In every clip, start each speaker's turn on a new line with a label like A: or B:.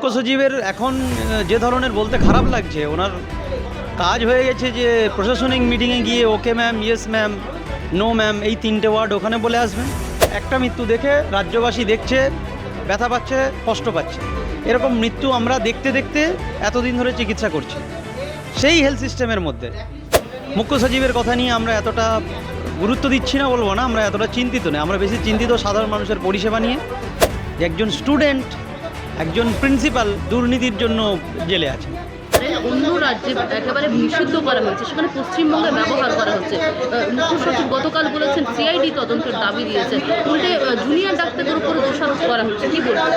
A: মুখ্য সচিবের এখন যে ধরনের বলতে খারাপ লাগছে, ওনার কাজ হয়ে গেছে যে প্রশাসনিক মিটিংয়ে গিয়ে okay ma'am, yes ma'am, no ma'am, এই তিনটে ওয়ার্ড ওখানে বলে আসবেন। একটা মৃত্যু দেখে রাজ্যবাসী দেখছে, ব্যথা পাচ্ছে, কষ্ট পাচ্ছে। এরকম মৃত্যু আমরা দেখতে দেখতে এতদিন ধরে চিকিৎসা করছি সেই হেলথ সিস্টেমের মধ্যে। মুখ্য সচিবের কথা নিয়ে আমরা এতটা গুরুত্ব দিচ্ছি না বলবো না, আমরা এতটা চিন্তিত নই। আমরা বেশি চিন্তিত সাধারণ মানুষের পরিষেবা নিয়ে। যে একজন স্টুডেন্ট, একজন প্রিন্সিপাল দুর্নীতির জন্য জেলে আছেন।
B: অন্য রাজ্যে একেবারে নিষিদ্ধ করা হয়েছে, সেখানে পশ্চিমবঙ্গে ব্যবহার করা হচ্ছে। মুখ্য সচিব গতকাল বলেছেন সিআইডি তদন্তের দাবি দিয়েছে, উল্টে জুনিয়র ডাক্তারদের উপরে দোষারোপ করা হচ্ছে। কি বলবেন?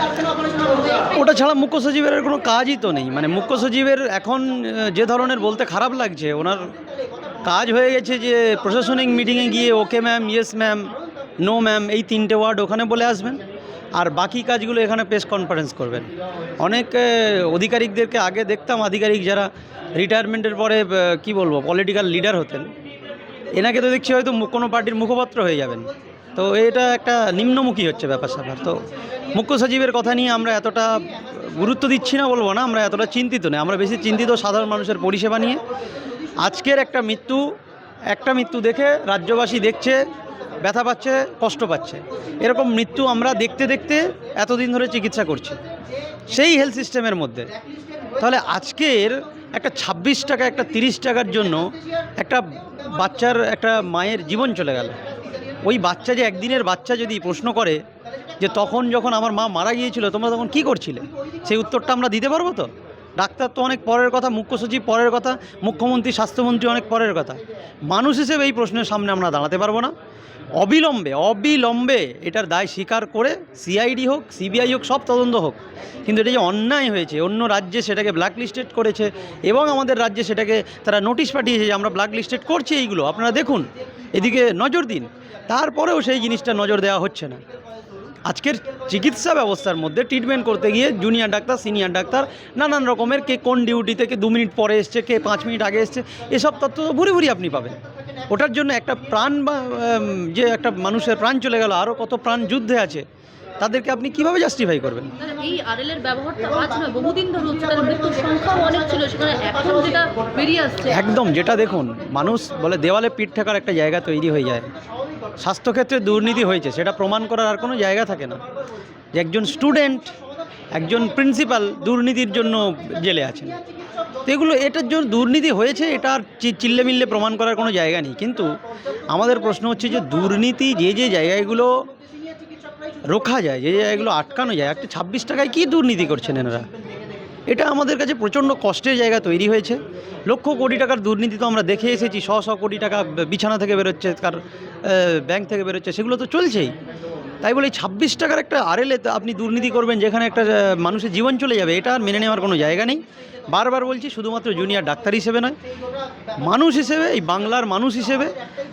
A: ওটা ছাড়া মুখ্য সচিবের কোনো কাজই তো নেই। মানে মুখ্য সচিবের এখন যে ধরনের বলতে খারাপ লাগছে, ওনার কাজ হয়ে গেছে যে প্রশাসনিক মিটিংয়ে গিয়ে okay ma'am, yes ma'am, no ma'am, এই তিনটে ওয়ার্ড ওখানে বলে আসবেন। আর বাকি কাজগুলো এখানে প্রেস কনফারেন্স করবেন। অনেক আধিকারিকদেরকে আগে দেখতাম, আধিকারিক যারা রিটায়ারমেন্টের পরে কি বলবো পলিটিক্যাল লিডার হতেন, এনাকে তো দেখছি হয়তো কোনো পার্টির মুখপাত্র হয়ে যাবেন। তো এটা একটা নিম্নমুখী হচ্ছে ব্যাপার স্যাপার। তো মুখ্য সচিবের কথা নিয়ে আমরা এতটা গুরুত্ব দিচ্ছি না বলবো না, আমরা এতটা চিন্তিত নই। আমরা বেশি চিন্তিত সাধারণ মানুষের পরিষেবা নিয়ে। আজকের একটা মৃত্যু দেখে রাজ্যবাসী দেখছে, ব্যথা পাচ্ছে, কষ্ট পাচ্ছে। এরকম মৃত্যু আমরা দেখতে দেখতে এতদিন ধরে চিকিৎসা করছি সেই হেলথ সিস্টেমের মধ্যে। তাহলে আজকের একটা 26 টাকা, একটা 30 টাকার জন্য একটা বাচ্চার, একটা মায়ের জীবন চলে গেল। ওই বাচ্চা যে একদিনের বাচ্চা যদি প্রশ্ন করে যে তখন যখন আমার মা মারা গিয়েছিল তোমরা তখন কী করছিলে, সেই উত্তরটা আমরা দিতে পারবো তো? ডাক্তার তো অনেক পরের কথা, মুখ্য সচিব পরের কথা, মুখ্যমন্ত্রী, স্বাস্থ্যমন্ত্রী অনেক পরের কথা। মানুষ হিসেবে এই প্রশ্নের সামনে আমরা দাঁড়াতে পারবো না। অবিলম্বে এটার দায় স্বীকার করে সিআইডি হোক, সিবিআই হোক, সব তদন্ত হোক। কিন্তু এটা যে অন্যায় হয়েছে, অন্য রাজ্যে সেটাকে ব্ল্যাকলিস্টেড করেছে এবং আমাদের রাজ্যে সেটাকে তারা নোটিশ পাঠিয়েছে যে আমরা ব্ল্যাকলিস্টেড করছি, এইগুলো আপনারা দেখুন, এদিকে নজর দিন। তারপরেও সেই জিনিসটা নজর দেওয়া হচ্ছে না। আজকের চিকিৎসা ব্যবস্থার মধ্যে ট্রিটমেন্ট করতে গিয়ে জুনিয়র ডাক্তার, সিনিয়র ডাক্তার, নানান রকমের, কে কোন ডিউটি থেকে 2 মিনিট পরে এসছে, কে 5 মিনিট আগে এসছে, এসব তথ্য তো ভুরি আপনি পাবেন। ওটার জন্য একটা প্রাণ বা যে একটা মানুষের প্রাণ চলে গেল, আরও কত প্রাণ যুদ্ধে আছে, তাদেরকে আপনি কিভাবে জাস্টিফাই করবেন?
B: এই আরএল-এর ব্যবহারটা আজ নয়, বহুদিন ধরে হচ্ছে। তার মৃত্যুর সংখ্যাও অনেক ছিল, সেখানে এখন যেটা বেরিয়ে আসছে
A: একদম, যেটা দেখুন, মানুষ বলে দেওয়ালে পিঠ ঠেকার একটা জায়গা তৈরি হয়ে যায়। স্বাস্থ্যক্ষেত্রে দুর্নীতি হয়েছে সেটা প্রমাণ করার আর কোনো জায়গা থাকে না। যে একজন স্টুডেন্ট, একজন প্রিন্সিপাল দুর্নীতির জন্য জেলে আছেন। তো এটার জন্য দুর্নীতি হয়েছে, এটা আর চিল্লেমিল্লে প্রমাণ করার কোনো জায়গা নেই। কিন্তু আমাদের প্রশ্ন হচ্ছে যে দুর্নীতি যে জায়গাগুলো রোখা যায়, যে জায়গাগুলো আটকানো যায়, একটা 26 টাকায় কী দুর্নীতি করছেন এনারা, এটা আমাদের কাছে প্রচণ্ড কষ্টের জায়গা তৈরি হয়েছে। লক্ষ কোটি টাকার দুর্নীতি তো আমরা দেখে এসেছি, শো কোটি টাকা বিছানা থেকে বেরোচ্ছে, কার ব্যাংক থেকে বেরোচ্ছে, সেগুলো তো চলছেই। তাই বলে 26 টাকার একটা আরএলএ আপনি দুর্নীতি করবেন যেখানে একটা মানুষের জীবন চলে যাবে, এটা আর মেনে নেওয়ার কোনো জায়গা নেই। বারবার বলছি, শুধুমাত্র জুনিয়র ডাক্তার হিসেবে নয়, মানুষ হিসেবে, এই বাংলার মানুষ হিসেবে,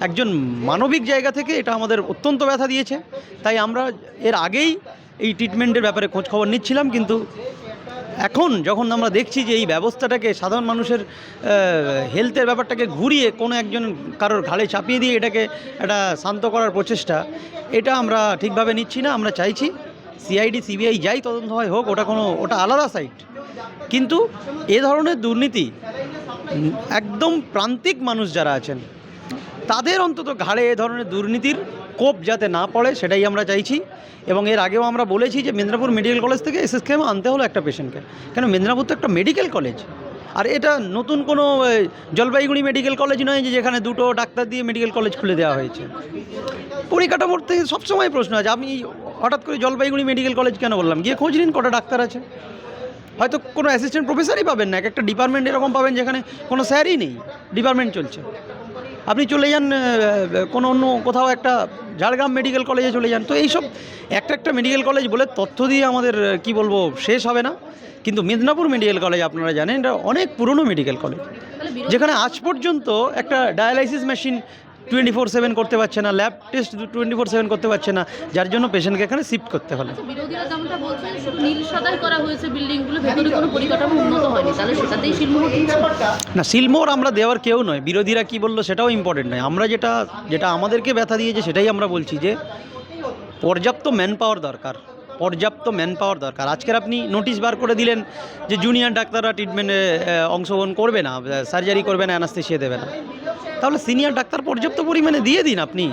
A: একজন মানবিক জায়গা থেকে এটা আমাদের অত্যন্ত ব্যথা দিয়েছে। তাই আমরা এর আগেই এই ট্রিটমেন্টের ব্যাপারে খোঁজখবর নিচ্ছিলাম, কিন্তু এখন যখন আমরা দেখছি যে এই ব্যবস্থাটাকে, সাধারণ মানুষের হেলথের ব্যাপারটাকে ঘুরিয়ে কোনো একজন কারোর ঘাড়ে চাপিয়ে দিয়ে এটাকে একটা শান্ত করার প্রচেষ্টা, এটা আমরা ঠিকভাবে নিচ্ছি না। আমরা চাইছি সিআইডি, সিবিআই যাই তদন্ত হয় হোক, ওটা আলাদা সাইট। কিন্তু এ ধরনের দুর্নীতি একদম প্রান্তিক মানুষ যারা আছেন তাদের অন্তত ঘাড়ে এ ধরনের দুর্নীতির কোপ যাতে না পড়ে, সেটাই আমরা চাইছি। এবং এর আগেও আমরা বলেছি যে মেদিনীপুর মেডিকেল কলেজ থেকে এসএসকেএম আনতে হলো একটা পেশেন্টকে, কেন মেদিনীপুর তো একটা মেডিকেল কলেজ। আর এটা নতুন কোনো জলপাইগুড়ি মেডিকেল কলেজ নয় যে যেখানে 2টো ডাক্তার দিয়ে মেডিকেল কলেজ খুলে দেওয়া হয়েছে। পরিকাঠামোর থেকে সবসময় প্রশ্ন আছে। আমি হঠাৎ করে জলপাইগুড়ি মেডিকেল কলেজ কেন বললাম, গিয়ে খোঁজ নিন কটা ডাক্তার আছে। হয়তো কোনো অ্যাসিস্ট্যান্ট প্রফেসরই পাবেন না, একটা ডিপার্টমেন্ট এরকম পাবেন যেখানে কোনো স্যারই নেই, ডিপার্টমেন্ট চলছে। আপনি চলে যান কোনো অন্য কোথাও, একটা ঝাড়গ্রাম মেডিকেল কলেজে চলে যান। তো এইসব একটা মেডিকেল কলেজ বলে তথ্য দিয়ে আমাদের কি বলবো শেষ হবে না। কিন্তু মেদিনীপুর মেডিকেল কলেজ আপনারা জানেন এটা অনেক পুরনো মেডিকেল কলেজ, যেখানে আজ পর্যন্ত একটা ডায়ালাইসিস মেশিন 24/7 করতে পারছে না, ল্যাব টেস্ট 24/7 করতে পারছে না, যার জন্য পেশেন্টকে এখানে শিফট করতে হলো।
B: বিরোধীরা যেমনটা বলছেন শুধু নীল সাদাই করা হয়েছে বিল্ডিংগুলো, ভেতরে কোনো পরিকাঠামো উন্নত হয়নি, তাহলে সেটাতেই শিলমোহর দিচ্ছে
A: না। শিলমোহর আমরা দেওয়ার কেউ নয়, বিরোধীরা কি বললো সেটাও ইম্পর্টেন্ট নয়। আমরা যেটা আমাদেরকে ব্যথা দিয়েছে সেটাই আমরা বলছি যে পর্যাপ্ত ম্যান পাওয়ার দরকার। পর্যাপ্ত ম্যান পাওয়ার দরকার। আজকের আপনি নোটিশ বার করে দিলেন যে জুনিয়র ডাক্তাররা ট্রিটমেন্টে অংশগ্রহণ করবে না, সার্জারি করবে না, অ্যানাস্থেসিয়া দেবে না, তাহলে সিনিয়র ডাক্তার পর্যাপ্ত পরিমাণে দিয়ে দিন আপনি।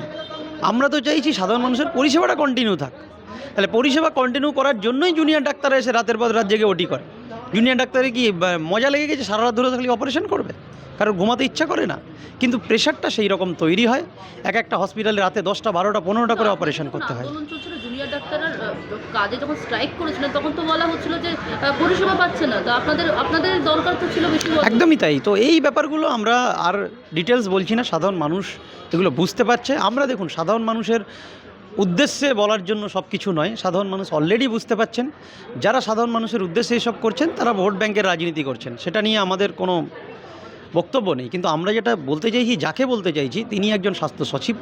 A: আমরা তো চাইছি সাধারণ মানুষের পরিষেবাটা কন্টিনিউ থাক। তাহলে পরিষেবা কন্টিনিউ করার জন্যই জুনিয়র ডাক্তার এসে রাতের পর রাত জেগে ওটি করে। জুনিয়র ডাক্তারে কি মজা লেগে গেছে সারা রাত ধরে থাকলে অপারেশন করবে? কারণ ঘুমাতে ইচ্ছা করে না, কিন্তু প্রেশারটা সেই রকম তৈরি হয়। একটা হসপিটালে রাতে 10টা 12টা 15টা করে অপারেশন করতে হয়।
B: আন্দোলন চলছিল, জুনিয়র ডাক্তাররা কাজে যখন স্ট্রাইক করেছিলেন তখন তো বলা হচ্ছিল যে পরিষেবা পাচ্ছে না, তো আপনাদের দরকার তো ছিল বেশি।
A: একদমই তাই। তো এই ব্যাপারগুলো আমরা আর ডিটেলস বলছি না, সাধারণ মানুষ এগুলো বুঝতে পারছে। আমরা দেখুন সাধারণ মানুষের উদ্দেশ্যে বলার জন্য সব কিছু নয়, সাধারণ মানুষ অলরেডি বুঝতে পারছেন। যারা সাধারণ মানুষের উদ্দেশ্যে এসব করছেন তারা ভোট ব্যাংকের রাজনীতি করছেন, সেটা নিয়ে আমাদের কোনো বক্তব্য নেই। কিন্তু আমরা যেটা বলতে চাইছি, যাকে বলতে চাইছি তিনি একজন স্বাস্থ্য সচিব,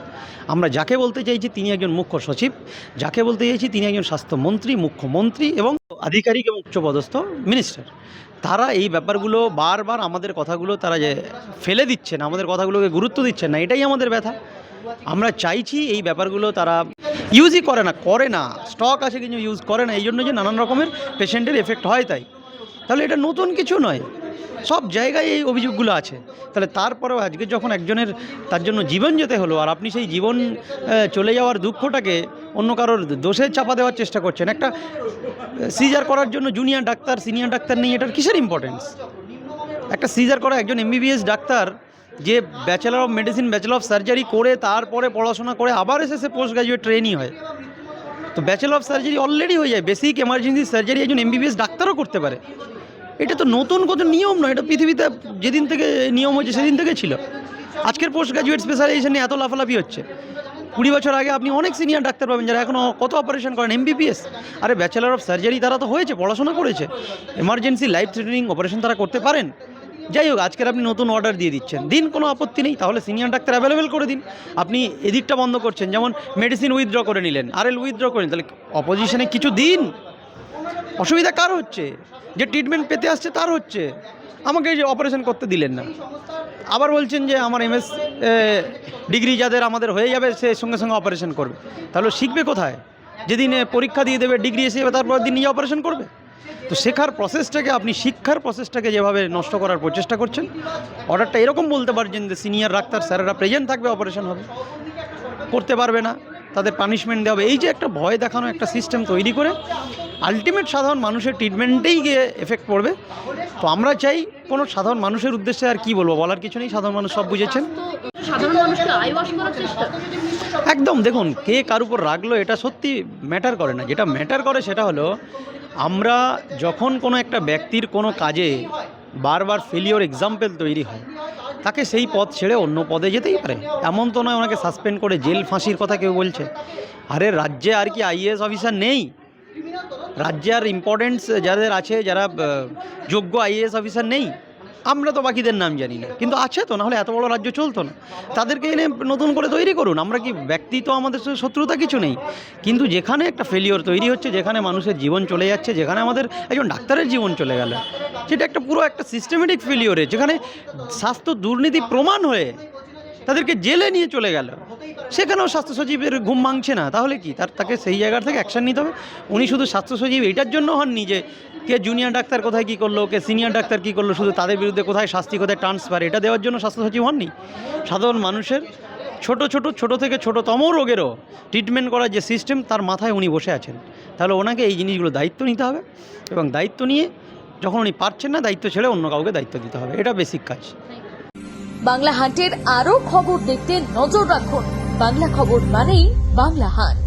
A: আমরা যাকে বলতে চাইছি তিনি একজন মুখ্য সচিব, যাকে বলতে চাইছি তিনি একজন স্বাস্থ্যমন্ত্রী, মুখ্যমন্ত্রী এবং আধিকারিক এবং উচ্চপদস্থ মিনিস্টার। তারা এই ব্যাপারগুলো বারবার আমাদের কথাগুলো তারা যে ফেলে দিচ্ছেন, আমাদের কথাগুলোকে গুরুত্ব দিচ্ছেন না, এটাই আমাদের ব্যথা। আমরা চাইছি এই ব্যাপারগুলো তারা ইউজই করে না, স্টক আছে কিন্তু ইউজ করে না, এই জন্য যে নানান রকমের পেশেন্টের এফেক্ট হয়। তাহলে এটা নতুন কিছু নয়, সব জায়গায় এই অভিযোগগুলো আছে। তাহলে তারপরেও আজকে যখন একজনের তার জন্য জীবন যেতে হলো, আর আপনি সেই জীবন চলে যাওয়ার দুঃখটাকে অন্য কারোর দোষে চাপা দেওয়ার চেষ্টা করছেন। একটা সিজার করার জন্য জুনিয়র ডাক্তার সিনিয়র ডাক্তার নেই, এটার কিসের ইম্পর্টেন্স? একটা সিজার করা একজন MBBS ডাক্তার যে bachelor of medicine, bachelor of surgery করে তারপরে পড়াশোনা করে আবার এসে সে পোস্ট গ্র্যাজুয়েট ট্রেনি হয়, তো ব্যাচেলর অফ সার্জারি অলরেডি হয়ে যায়। বেসিক এমার্জেন্সি সার্জারি একজন MBBS ডাক্তারও করতে পারে। এটা তো নতুন কোনো নিয়ম নয়, এটা পৃথিবীতে যেদিন থেকে নিয়ম হয়েছে সেদিন থেকে ছিল। আজকের পোস্ট গ্র্যাজুয়েট স্পেশালাইজেশন নিয়ে এত লাফালাফি হচ্ছে। 20 বছর আগে আপনি অনেক সিনিয়র ডাক্তার পাবেন যারা এখনও কত অপারেশন করেন MBBS। আরে ব্যাচেলর অফ সার্জারি তারা তো হয়েছে, পড়াশোনা করেছে, এমার্জেন্সি লাইফ থ্রেটানিং অপারেশন তারা করতে পারেন। যাই হোক, আজকের আপনি নতুন অর্ডার দিয়ে দিচ্ছেন, দিন, কোনো আপত্তি নেই, তাহলে সিনিয়র ডাক্তার অ্যাভেলেবেল করে দিন। আপনি এদিকটা বন্ধ করছেন, যেমন মেডিসিন উইথড্র করে নিলেন, RL উইথড্র করেন, তাহলে অপোজিশনে কিছু দিন। অসুবিধা কার হচ্ছে? যে ট্রিটমেন্ট পেতে আসছে তার হচ্ছে, আমাকে যে অপারেশন করতে দিলেন না। আবার বলছেন যে আমার MS ডিগ্রি যাদের আমাদের হয়ে যাবে সে সঙ্গে সঙ্গে অপারেশন করবে, তাহলে শিখবে কোথায়? যেদিন পরীক্ষা দিয়ে দেবে, ডিগ্রি এসে যাবে, তারপর দিন নিজে অপারেশন করবে। তো শেখার প্রসেসটাকে আপনি শিক্ষার প্রসেসটাকে যেভাবে নষ্ট করার প্রচেষ্টা করছেন, অর্ডারটা এরকম বলতে পারছেন যে সিনিয়র ডাক্তার স্যারেরা প্রেজেন্ট থাকবে, অপারেশন হবে, করতে পারবে না, তাদের পানিশমেন্ট দেওয়া হবে। এই যে একটা ভয় দেখানো একটা সিস্টেম তৈরি করে আলটিমেট সাধারণ মানুষের ট্রিটমেন্টেই গিয়ে এফেক্ট পড়বে। তো আমরা চাই কোনো সাধারণ মানুষের উদ্দেশ্যে আর কি বলবো, বলার কিছু নেই, সাধারণ মানুষ সব বুঝেছেন।
B: সাধারণ মানুষকে আইওয়াশ করার চেষ্টা
A: একদম। দেখুন, কে কার উপর রাখলো এটা সত্যি ম্যাটার করে না। যেটা ম্যাটার করে সেটা হলো আমরা যখন কোনো একটা ব্যক্তির কোনো কাজে বারবার ফেলিওর এক্সাম্পল তৈরি হয়, তাকে সেই পদ ছেড়ে অন্য পদে যেতেই পারে। এমন তো নয় ওনাকে সাসপেন্ড করে জেল ফাঁসির কথা কেউ বলছে। আরে রাজ্যে আর কি IAS অফিসার নেই? রাজ্যে আর ইম্পর্টেন্স যাদের আছে, যারা যোগ্য IAS অফিসার নেই? আমরা তো বাকিদের নাম জানি না, কিন্তু আছে তো, নাহলে এত বড় রাজ্য চলতো না। তাদেরকে এনে নতুন করে তৈরি করুন। আমরা কি ব্যক্তি তো আমাদের সাথে শত্রুতা কিছু নেই, কিন্তু যেখানে একটা ফেলিওর তৈরি হচ্ছে, যেখানে মানুষের জীবন চলে যাচ্ছে, যেখানে আমাদের একজন ডাক্তারের জীবন চলে গেল, সেটা একটা পুরো একটা সিস্টেমেটিক ফেলিওরে, যেখানে স্বাস্থ্য দুর্নীতি প্রমাণ হয়ে তাদেরকে জেলে নিয়ে চলে গেল, সেখানেও স্বাস্থ্য সচিবের ঘুম ভাঙছে না। তাহলে কি তাকে সেই জায়গা থেকে অ্যাকশান নিতে হবে? উনি শুধু স্বাস্থ্য সচিব এটার জন্য হননি যে কে জুনিয়র ডাক্তার কোথায় কী করলো, কে সিনিয়র ডাক্তার কী করলো, শুধু তাদের বিরুদ্ধে কোথায় শাস্তি, কোথায় ট্রান্সফার, এটা দেওয়ার জন্য স্বাস্থ্য সচিব হননি। সাধারণ মানুষের ছোট থেকে ছোটতম রোগেরও ট্রিটমেন্ট করার যে সিস্টেম, তার মাথায় উনি বসে আছেন। তাহলে ওনাকে এই জিনিসগুলো দায়িত্ব নিতে হবে, এবং দায়িত্ব নিয়ে যখন উনি পারছেন না, দায়িত্ব ছেড়ে অন্য কাউকে দায়িত্ব দিতে হবে। এটা বেসিক কাজ।
C: বাংলা হান্টের আরও খবর দেখতে নজর রাখুন। বাংলা খবর মানেই বাংলা হান্ট।